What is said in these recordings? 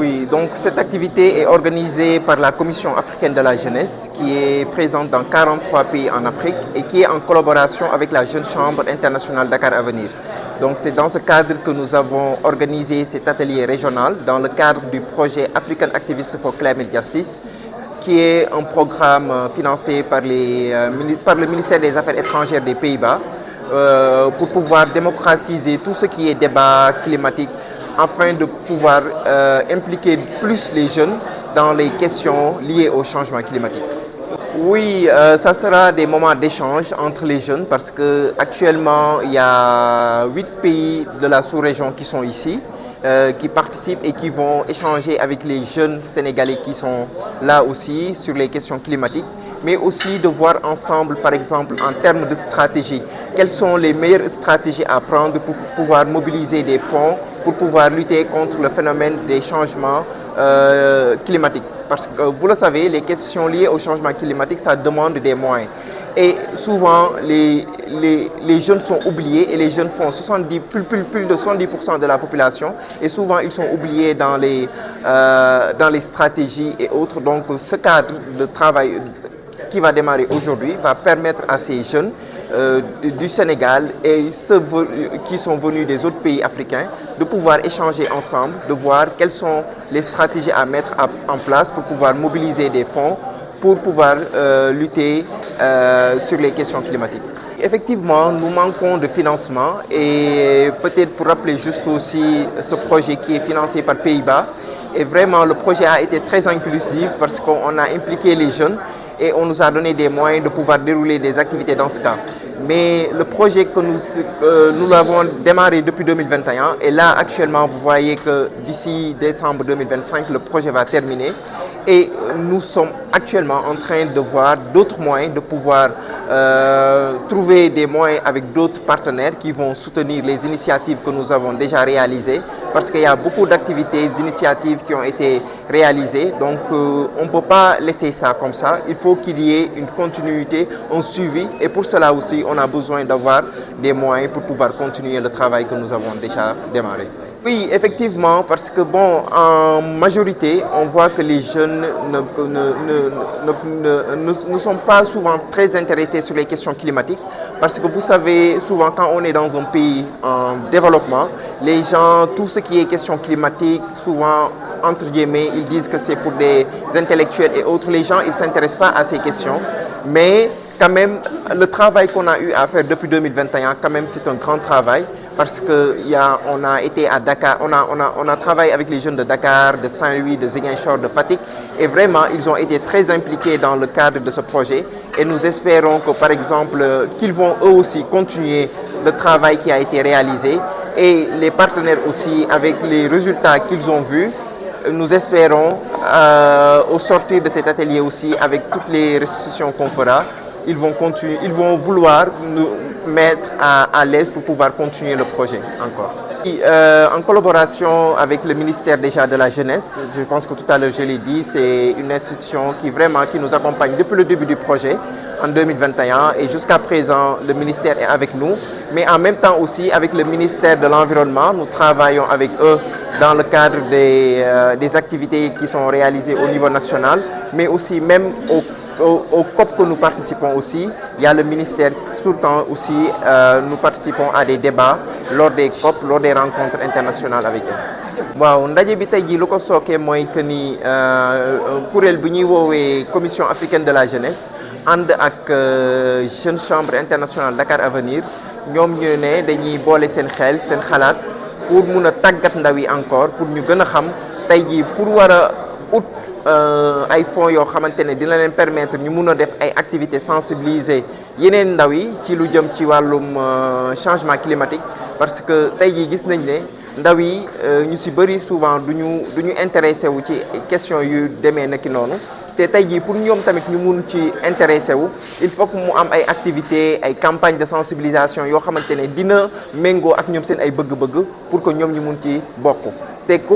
Oui, donc cette activité est organisée par la Commission africaine de la jeunesse qui est présente dans 43 pays en Afrique et qui est en collaboration avec la Jeune Chambre internationale Dakar Avenir. Donc c'est dans ce cadre que nous avons organisé cet atelier régional dans le cadre du projet African Activists for Climate Justice qui est un programme financé par le ministère des Affaires étrangères des Pays-Bas pour pouvoir démocratiser tout ce qui est débat climatique afin de pouvoir impliquer plus les jeunes dans les questions liées au changement climatique. Oui, ça sera des moments d'échange entre les jeunes parce qu'actuellement, il y a 8 pays de la sous-région qui sont ici, qui participent et qui vont échanger avec les jeunes Sénégalais qui sont là aussi sur les questions climatiques, mais aussi de voir ensemble, par exemple, en termes de stratégie, quelles sont les meilleures stratégies à prendre pour pouvoir mobiliser des fonds, pour pouvoir lutter contre le phénomène des changements climatiques. Parce que vous le savez, les questions liées au changement climatique, ça demande des moyens. Et souvent, les jeunes sont oubliés et les jeunes font plus de 70% de la population. Et souvent, ils sont oubliés dans les stratégies et autres. Donc, ce cadre de travail qui va démarrer aujourd'hui va permettre à ces jeunes du Sénégal et ceux qui sont venus des autres pays africains de pouvoir échanger ensemble, de voir quelles sont les stratégies à mettre en place pour pouvoir mobiliser des fonds pour pouvoir lutter sur les questions climatiques. Effectivement, nous manquons de financement et peut-être pour rappeler juste aussi ce projet qui est financé par Pays-Bas. Et vraiment, le projet a été très inclusif parce qu'on a impliqué les jeunes et on nous a donné des moyens de pouvoir dérouler des activités dans ce cas. Mais le projet que nous l'avons démarré depuis 2021 et là actuellement vous voyez que d'ici décembre 2025 le projet va terminer et nous sommes actuellement en train de voir d'autres moyens de pouvoir trouver des moyens avec d'autres partenaires qui vont soutenir les initiatives que nous avons déjà réalisées parce qu'il y a beaucoup d'activités, d'initiatives qui ont été réalisées donc on ne peut pas laisser ça comme ça, il faut qu'il y ait une continuité, un suivi et pour cela aussi on a besoin d'avoir des moyens pour pouvoir continuer le travail que nous avons déjà démarré. Oui, effectivement, parce que bon, en majorité, on voit que les jeunes ne sont pas souvent très intéressés sur les questions climatiques, parce que vous savez, souvent quand on est dans un pays en développement, les gens, tout ce qui est question climatique, souvent, entre guillemets, ils disent que c'est pour des intellectuels et autres. Les gens, ils ne s'intéressent pas à ces questions, mais quand même, le travail qu'on a eu à faire depuis 2021, quand même, c'est un grand travail parce qu'on a été à Dakar, on a travaillé avec les jeunes de Dakar, de Saint-Louis, de Ziguinchor, de Fatick et vraiment, ils ont été très impliqués dans le cadre de ce projet et nous espérons que, par exemple, qu'ils vont eux aussi continuer le travail qui a été réalisé et les partenaires aussi avec les résultats qu'ils ont vus. Nous espérons, au sortir de cet atelier aussi, avec toutes les restitutions qu'on fera, ils vont vouloir nous mettre à l'aise pour pouvoir continuer le projet encore. Et, en collaboration avec le ministère déjà de la jeunesse, je pense que tout à l'heure je l'ai dit, c'est une institution qui nous accompagne depuis le début du projet en 2021 et jusqu'à présent le ministère est avec nous, mais en même temps aussi avec le ministère de l'Environnement, nous travaillons avec eux dans le cadre des activités qui sont réalisées au niveau national, mais aussi même au COP que nous participons aussi, il y a le ministère, tout le temps aussi, nous participons à des débats lors des COP, lors des rencontres internationales avec eux. Waaw ndaje bi tey jii lu ko sookee mooy que ni kuréel bu ñuy woowee Commission africaine de la jeunesse ànd ak Jeune Chambre internationale Dakar Avenir ñoom ñu ne dañuy boole seen xel seen xalaat pour mun a tàggat ndaw yi encore pour ñu gën a xam tey jii pour war a ut ay fonds yoo xamante ne dina leen permettre ñu mun a def ay activités sensibiliser yeneen ndaw yi ci lu jëm ci wàllum changement climatique parce que tey jii gis nañ ne ndaw yi ñu si bëri souvent du ñu intéressé wu ci question yu demee naki noonu te tey jii pour ñoom tamit ñu mun ci intéressé wu il faut que mu am ay activités ay campagnes de sensibilisation yoo xamante ne dina méngoo ak ñoom seen ay bëgg-bëgg pour que ñoom ñu mun ci bokk te ku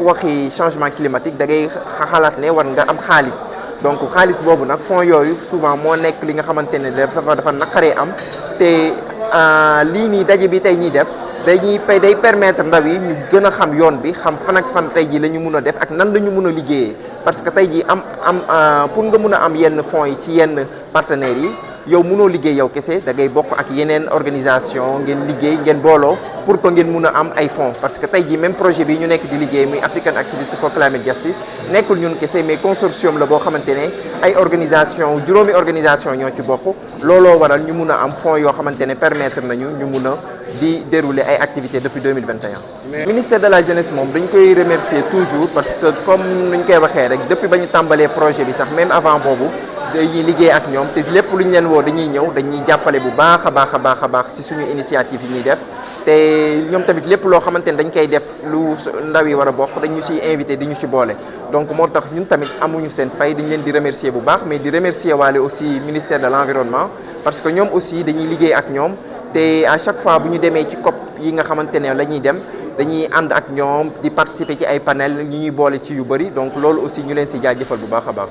waxi changement climatique da ngay xalaat ne war nga am xaalis donc xaalis boobu nag fonds yooyu souvent moo nekk li nga xamante ne dafa naqaree am te lii nii daje bi tey ñuy def day permettre ndaw yi ñu gën a xam yoon bi xam fan ak fan tey jii la ñu mun a def ak nan la ñu mun a liggéeyee parce que tey jii pour nga mun a am yenn fonds yi ci yenn partenaires yi yow munoo liggéey yow kese da ngay bokk ak yeneen organisation ngeen liggéey ngeen booloo pour que ngeen mun a am ay fonds parce que tey jii même projet bi ñu nekk di liggéey muy African Activists for Climate Justice nekkul ñun kese mais consortium la boo xamante ne ay organisation juróomi organisation ñoo ci bokk looloo waral ñu mun a am fonds yoo xamante ne permettre nañu ñu mun a di dérouler ay activités depuis 2021. Ministère de la jeunesse moom dañ koy remercier toujours parce que comme nuñ koy waxee rek depuis ba ñu tàmbalee projet bi sax même avant boobu dañuy liggéey ak ñoom te lépp lu ñu leen woo dañuy ñëw dañuy jàppale bu baax a baax ci suñu initiative yi ñuy def te ñoom tamit lépp loo xamante ne dañ koy def lu ndaw yi war a bokk dañu ciy invité di ñu ci boole donc moo tax ñun tamit amuñu seen fay dañ leen di remercier bu baax mais di remercier waale aussi ministère de l'environnement parce que ñoom aussi dañuy liggéey ak ñoom te à chaque fois bu ñu demee ci COP yi nga xamante ne la ñuy dem dañuy ànd ak ñoom di participer ci ay panel ñu ñuy boole ci yu bëri donc loolu aussi ñu leen si jaajëfal bu baax a baax.